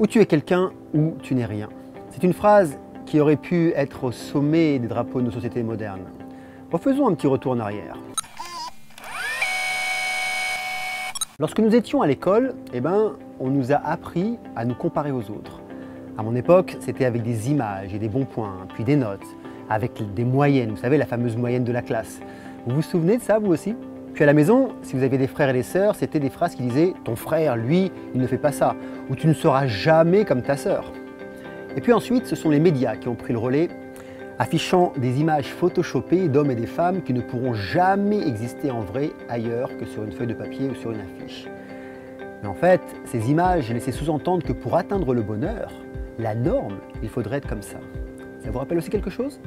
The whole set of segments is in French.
Ou tu es quelqu'un ou tu n'es rien. C'est une phrase qui aurait pu être au sommet des drapeaux de nos sociétés modernes. Refaisons un petit retour en arrière. Lorsque nous étions à l'école, on nous a appris à nous comparer aux autres. À mon époque, c'était avec des images et des bons points, puis des notes, avec des moyennes, vous savez, la fameuse moyenne de la classe. Vous vous souvenez de ça, vous aussi? Puis à la maison, si vous aviez des frères et des sœurs, c'était des phrases qui disaient « ton frère, lui, il ne fait pas ça » ou « tu ne seras jamais comme ta sœur ». Et puis ensuite, ce sont les médias qui ont pris le relais, affichant des images photoshopées d'hommes et des femmes qui ne pourront jamais exister en vrai ailleurs que sur une feuille de papier ou sur une affiche. Mais en fait, ces images laissaient sous-entendre que pour atteindre le bonheur, la norme, il faudrait être comme ça. Ça vous rappelle aussi quelque chose?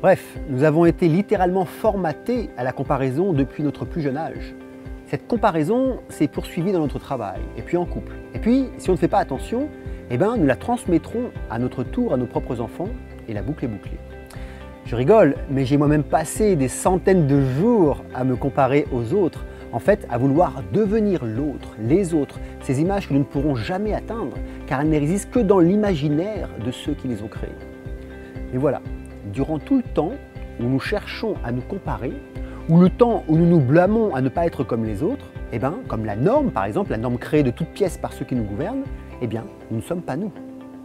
Bref, nous avons été littéralement formatés à la comparaison depuis notre plus jeune âge. Cette comparaison s'est poursuivie dans notre travail, et puis en couple. Et puis, si on ne fait pas attention, nous la transmettrons à notre tour à nos propres enfants, et la boucle est bouclée. Je rigole, mais j'ai moi-même passé des centaines de jours à me comparer aux autres, en fait, à vouloir devenir l'autre, les autres, ces images que nous ne pourrons jamais atteindre, car elles n'existent que dans l'imaginaire de ceux qui les ont créées. Et voilà, durant tout le temps où nous cherchons à nous comparer, ou le temps où nous nous blâmons à ne pas être comme les autres, comme la norme, par exemple, la norme créée de toutes pièces par ceux qui nous gouvernent, nous ne sommes pas nous.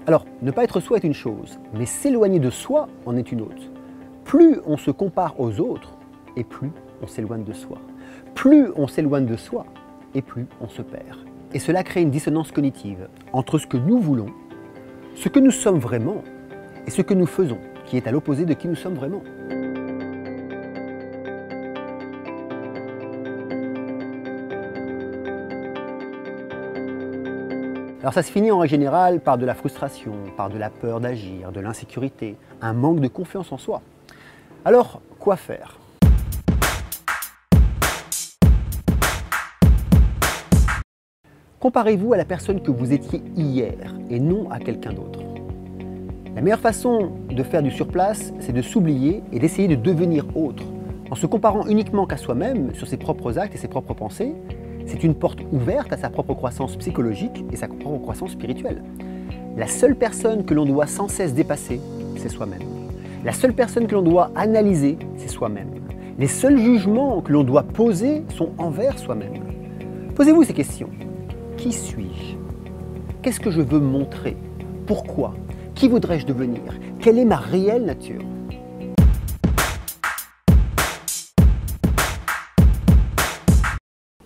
Alors, ne pas être soi est une chose, mais s'éloigner de soi en est une autre. Plus on se compare aux autres, et plus on s'éloigne de soi. Plus on s'éloigne de soi, et plus on se perd. Et cela crée une dissonance cognitive entre ce que nous voulons, ce que nous sommes vraiment, et ce que nous faisons, qui est à l'opposé de qui nous sommes vraiment. Alors ça se finit en règle générale par de la frustration, par de la peur d'agir, de l'insécurité, un manque de confiance en soi. Alors, quoi faire? Comparez-vous à la personne que vous étiez hier et non à quelqu'un d'autre. La meilleure façon de faire du surplace, c'est de s'oublier et d'essayer de devenir autre. En se comparant uniquement qu'à soi-même, sur ses propres actes et ses propres pensées, c'est une porte ouverte à sa propre croissance psychologique et sa propre croissance spirituelle. La seule personne que l'on doit sans cesse dépasser, c'est soi-même. La seule personne que l'on doit analyser, c'est soi-même. Les seuls jugements que l'on doit poser sont envers soi-même. Posez-vous ces questions. Qui suis-je? Qu'est-ce que je veux montrer? Pourquoi? Qui voudrais-je devenir? Quelle est ma réelle nature?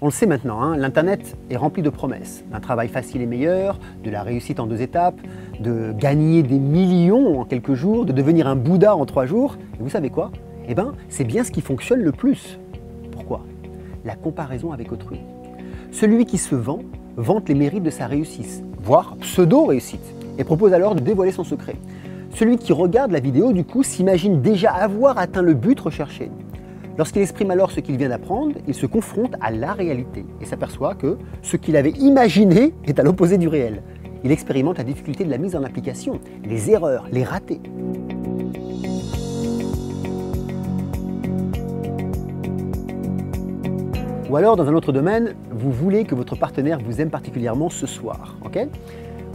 On le sait maintenant, l'Internet est rempli de promesses, d'un travail facile et meilleur, de la réussite en 2 étapes, de gagner des millions en quelques jours, de devenir un Bouddha en 3 jours. Et vous savez quoi? C'est bien ce qui fonctionne le plus. Pourquoi? La comparaison avec autrui. Celui qui se vante les mérites de sa réussite, voire pseudo-réussite, et propose alors de dévoiler son secret. Celui qui regarde la vidéo, du coup, s'imagine déjà avoir atteint le but recherché. Lorsqu'il exprime alors ce qu'il vient d'apprendre, il se confronte à la réalité et s'aperçoit que ce qu'il avait imaginé est à l'opposé du réel. Il expérimente la difficulté de la mise en application, les erreurs, les ratés. Ou alors, dans un autre domaine, vous voulez que votre partenaire vous aime particulièrement ce soir.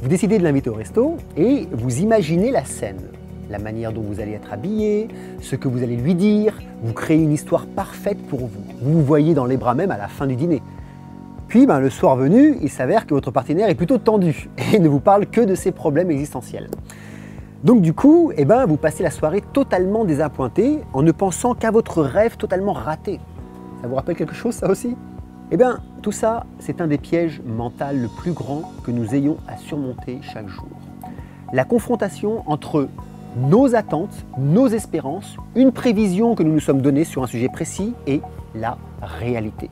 Vous décidez de l'inviter au resto et vous imaginez la scène. La manière dont vous allez être habillé, ce que vous allez lui dire, vous créez une histoire parfaite pour vous. Vous vous voyez dans les bras même à la fin du dîner. Puis, le soir venu, il s'avère que votre partenaire est plutôt tendu et ne vous parle que de ses problèmes existentiels. Donc du coup, vous passez la soirée totalement désappointé en ne pensant qu'à votre rêve totalement raté. Ça vous rappelle quelque chose, ça aussi? Tout ça, c'est un des pièges mentaux le plus grand que nous ayons à surmonter chaque jour. La confrontation entre nos attentes, nos espérances, une prévision que nous nous sommes donnée sur un sujet précis et la réalité.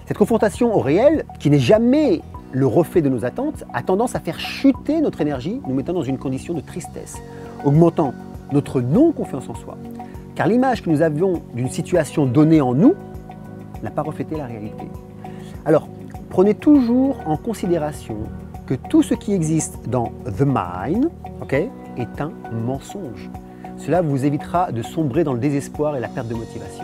Cette confrontation au réel, qui n'est jamais le reflet de nos attentes, a tendance à faire chuter notre énergie, nous mettant dans une condition de tristesse, augmentant notre non-confiance en soi. Car l'image que nous avions d'une situation donnée en nous n'a pas reflété la réalité. Alors, prenez toujours en considération que tout ce qui existe dans The Mind est un mensonge. Cela vous évitera de sombrer dans le désespoir et la perte de motivation.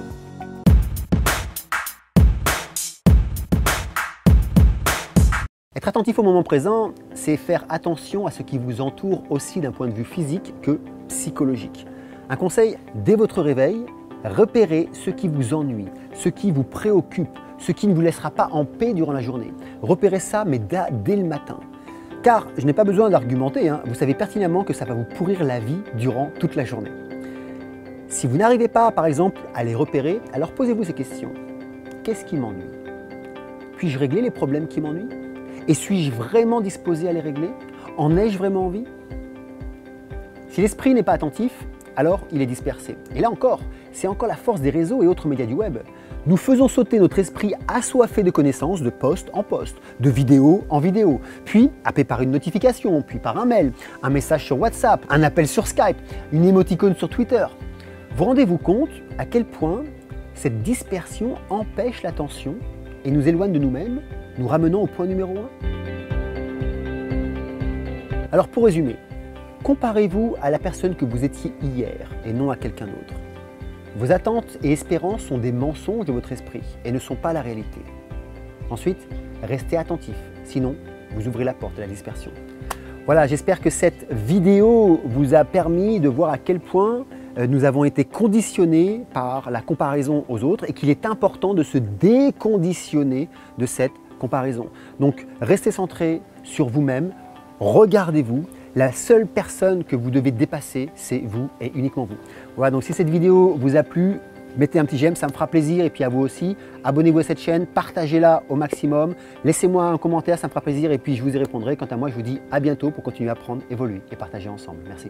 Être attentif au moment présent, c'est faire attention à ce qui vous entoure aussi d'un point de vue physique que psychologique. Un conseil, dès votre réveil, repérez ce qui vous ennuie, ce qui vous préoccupe, ce qui ne vous laissera pas en paix durant la journée. Repérez ça, mais dès le matin. Car je n'ai pas besoin d'argumenter, vous savez pertinemment que ça va vous pourrir la vie durant toute la journée. Si vous n'arrivez pas, par exemple, à les repérer, alors posez-vous ces questions. Qu'est-ce qui m'ennuie? Puis-je régler les problèmes qui m'ennuient? Et suis-je vraiment disposé à les régler? En ai-je vraiment envie? Si l'esprit n'est pas attentif, alors il est dispersé. Et là encore, c'est encore la force des réseaux et autres médias du web. Nous faisons sauter notre esprit assoiffé de connaissances de poste en poste, de vidéo en vidéo, puis happé par une notification, puis par un mail, un message sur WhatsApp, un appel sur Skype, une émoticône sur Twitter. Vous rendez-vous compte à quel point cette dispersion empêche l'attention et nous éloigne de nous-mêmes, nous ramenant au point numéro 1? Alors pour résumer, comparez-vous à la personne que vous étiez hier et non à quelqu'un d'autre. Vos attentes et espérances sont des mensonges de votre esprit et ne sont pas la réalité. Ensuite, restez attentif, sinon vous ouvrez la porte à la dispersion. Voilà, j'espère que cette vidéo vous a permis de voir à quel point nous avons été conditionnés par la comparaison aux autres et qu'il est important de se déconditionner de cette comparaison. Donc, restez centré sur vous-même, regardez-vous. La seule personne que vous devez dépasser, c'est vous et uniquement vous. Voilà, donc si cette vidéo vous a plu, mettez un petit j'aime, ça me fera plaisir, et puis à vous aussi. Abonnez-vous à cette chaîne, partagez-la au maximum. Laissez-moi un commentaire, ça me fera plaisir, et puis je vous y répondrai. Quant à moi, je vous dis à bientôt pour continuer à apprendre, évoluer et partager ensemble. Merci.